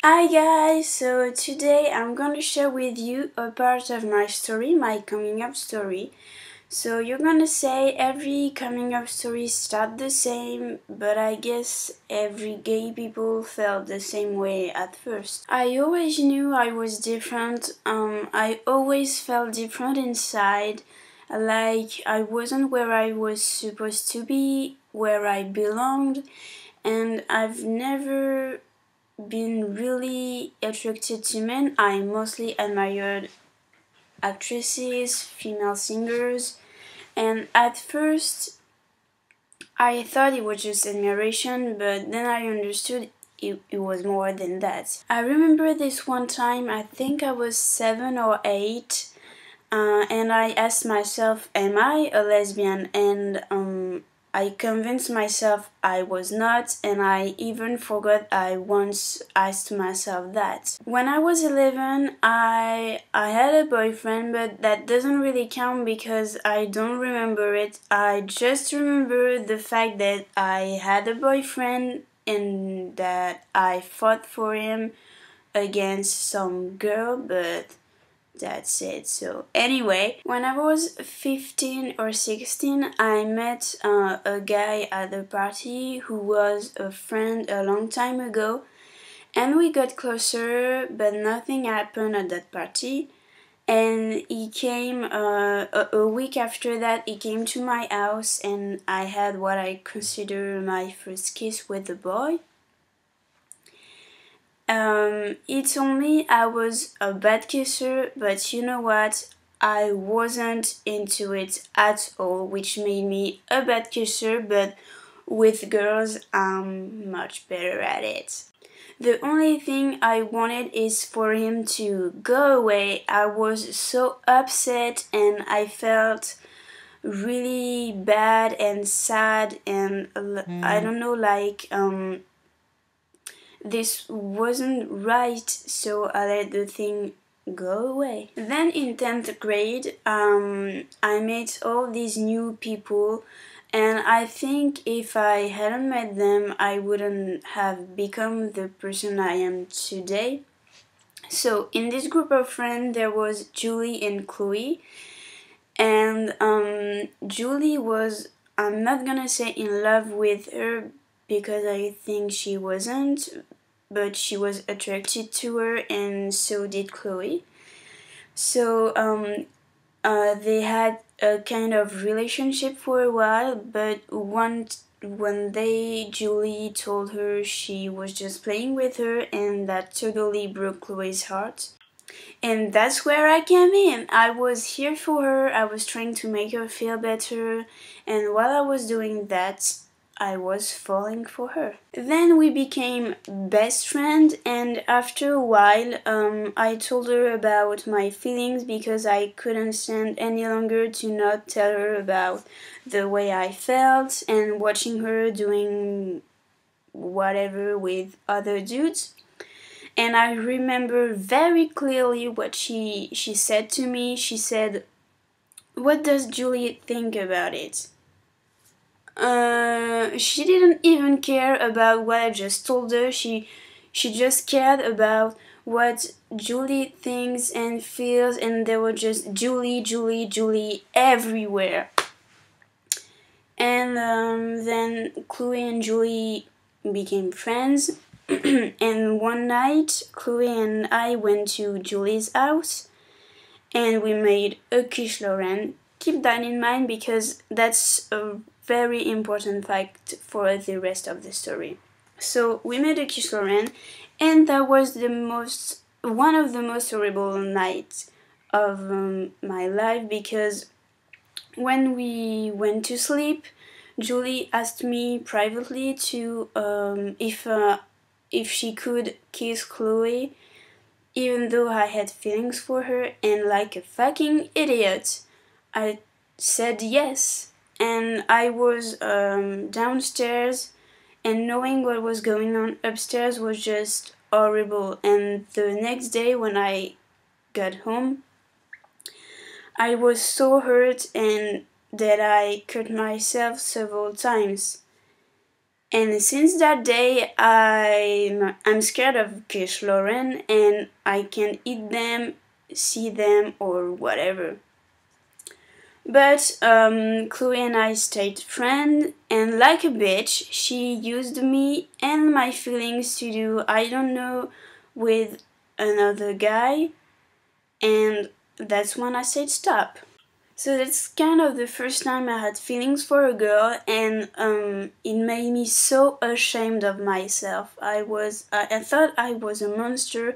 Hi guys, so today I'm going to share with you a part of my story, my coming up story. So you're gonna say every coming up story start the same, but I guess every gay people felt the same way at first. I always knew I was different, I always felt different inside, like I wasn't where I was supposed to be, where I belonged, and I've never been really attracted to men. I mostly admired actresses, female singers, and at first I thought it was just admiration, but then I understood it was more than that. I remember this one time, I think I was 7 or 8, and I asked myself, am I a lesbian? And I convinced myself I was not, and I even forgot I once asked myself that. When I was 11, I had a boyfriend, but that doesn't really count because I don't remember it. I just remember the fact that I had a boyfriend and that I fought for him against some girl, but that's it. So anyway, when I was 15 or 16, I met a guy at a party who was a friend a long time ago, and we got closer, but nothing happened at that party. And he came a week after that. He came to my house, and I had what I consider my first kiss with a boy. He told me I was a bad kisser, but you know what? I wasn't into it at all, which made me a bad kisser, but with girls, I'm much better at it. The only thing I wanted is for him to go away. I was so upset and I felt really bad and sad and I don't know, like this wasn't right, so I let the thing go away. Then in 10th grade, I met all these new people, and I think if I hadn't met them, I wouldn't have become the person I am today. So in this group of friends, there was Julie and Chloe, and Julie was, I'm not gonna say in love with her because I think she wasn't, but she was attracted to her, and so did Chloe. So they had a kind of relationship for a while, but when Julie told her she was just playing with her, and that totally broke Chloe's heart. And that's where I came in. I was here for her, I was trying to make her feel better, and while I was doing that, I was falling for her. Then we became best friends, and after a while, I told her about my feelings because I couldn't stand any longer to not tell her about the way I felt and watching her doing whatever with other dudes. And I remember very clearly what she said to me. She said, "What does Julie think about it?" She didn't even care about what I just told her. She just cared about what Julie thinks and feels, and there were just Julie, Julie, Julie everywhere. And then Chloe and Julie became friends. And one night, Chloe and I went to Julie's house and we made a quiche Lorraine. Keep that in mind because that's a very important fact for the rest of the story. So we made a quiche Lorraine, and that was one of the most horrible nights of my life because when we went to sleep, Julie asked me privately to if she could kiss Chloe, even though I had feelings for her, and like a fucking idiot, I said yes. And I was downstairs, and knowing what was going on upstairs was just horrible. And the next day, when I got home, I was so hurt and that I cut myself several times. And since that day, I'm scared of Kish Lauren, and I can't eat them, see them, or whatever. But Chloe and I stayed friends, and like a bitch, she used me and my feelings to do I don't know with another guy, and that's when I said stop. So that's kind of the first time I had feelings for a girl, and it made me so ashamed of myself. I thought I was a monster,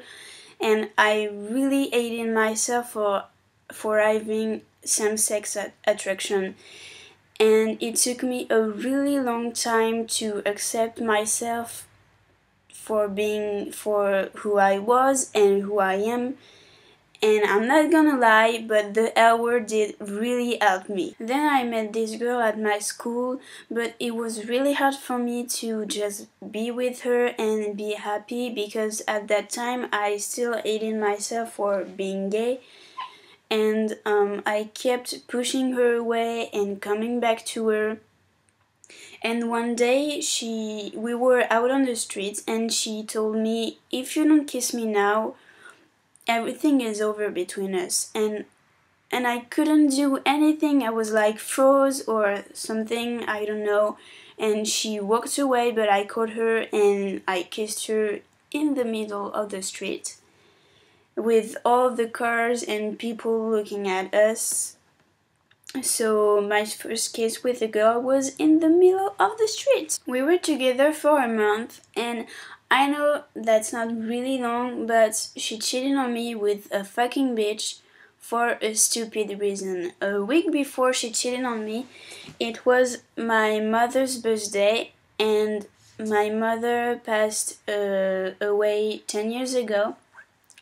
and I really hated myself for having same-sex attraction. And it took me a really long time to accept myself for who I was and who I am. And I'm not gonna lie, but the L word did really help me. Then I met this girl at my school, but it was really hard for me to just be with her and be happy, because at that time I still hated myself for being gay, and I kept pushing her away and coming back to her. And one day we were out on the streets, and she told me, if you don't kiss me now, everything is over between us. And I couldn't do anything. I was like froze or something, I don't know. And she walked away, but I caught her and I kissed her in the middle of the street with all the cars and people looking at us. So my first kiss with a girl was in the middle of the street. We were together for a month, and I know that's not really long, but she cheated on me with a fucking bitch for a stupid reason. A week before she cheated on me, it was my mother's birthday, and my mother passed away 10 years ago,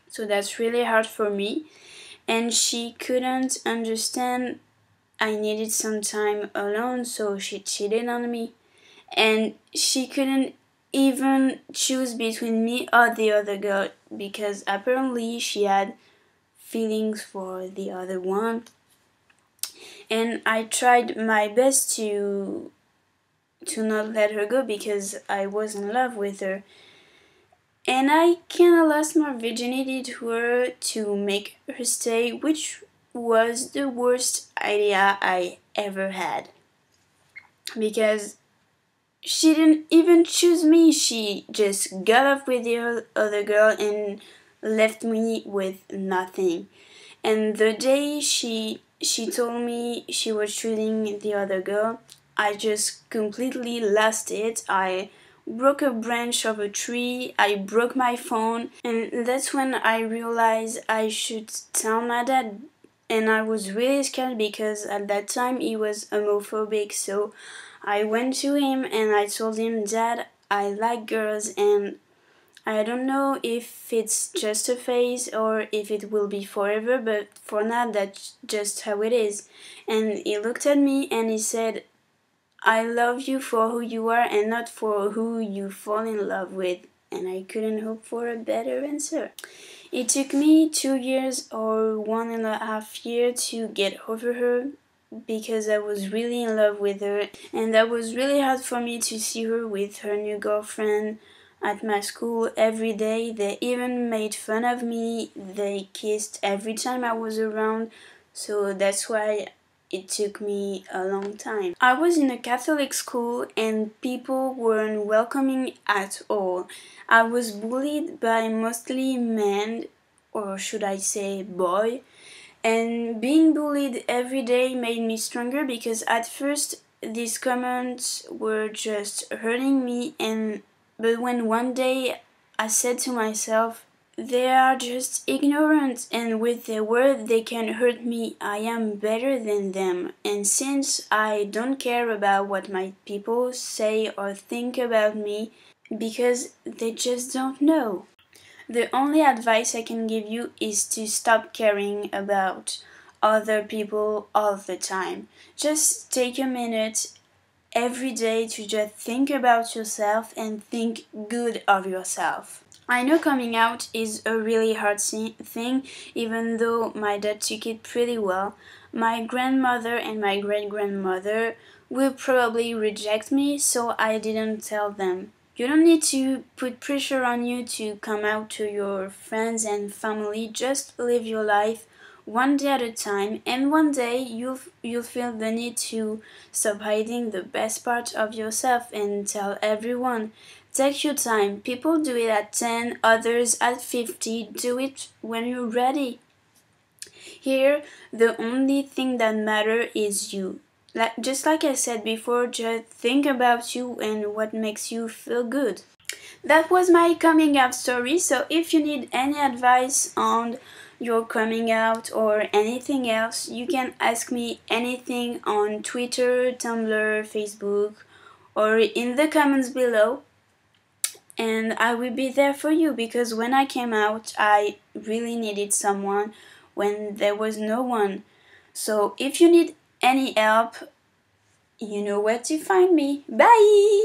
so that's really hard for me. And she couldn't understand I needed some time alone, so she cheated on me. And she couldn't even choose between me or the other girl, because apparently she had feelings for the other one. And I tried my best to not let her go, because I was in love with her. And I kinda lost my virginity to her to make her stay, which was the worst idea I ever had. Because she didn't even choose me, she just got off with the other girl and left me with nothing. And the day she told me she was choosing the other girl, I just completely lost it. I broke a branch of a tree, I broke my phone, and that's when I realized I should tell my dad. And I was really scared, because at that time he was homophobic, so I went to him and I told him, Dad, I like girls, and I don't know if it's just a phase or if it will be forever, but for now that's just how it is. And he looked at me and he said, I love you for who you are and not for who you fall in love with. And I couldn't hope for a better answer. It took me 2 years or 1.5 years to get over her, because I was really in love with her, and that was really hard for me to see her with her new girlfriend at my school every day. They even made fun of me, they kissed every time I was around, so that's why it took me a long time. I was in a Catholic school and people weren't welcoming at all. I was bullied by mostly men, or should I say boy, and being bullied every day made me stronger, because at first these comments were just hurting me, but when one day I said to myself, they are just ignorant, and with their words they can hurt me. I am better than them, and since I don't care about what my people say or think about me, because they just don't know. The only advice I can give you is to stop caring about other people all the time. Just take a minute every day to just think about yourself and think good of yourself. I know coming out is a really hard thing, even though my dad took it pretty well. My grandmother and my great grandmother will probably reject me, so I didn't tell them. You don't need to put pressure on you to come out to your friends and family. Just live your life one day at a time, and one day you'll feel the need to stop hiding the best part of yourself and tell everyone. Take your time. People do it at 10, others at 50. Do it when you're ready. Here, the only thing that matters is you. Just like I said before, just think about you and what makes you feel good. That was my coming out story, so if you need any advice on your coming out or anything else, you can ask me anything on Twitter, Tumblr, Facebook, or in the comments below. And I will be there for you, because when I came out, I really needed someone when there was no one. So if you need any help, you know where to find me. Bye!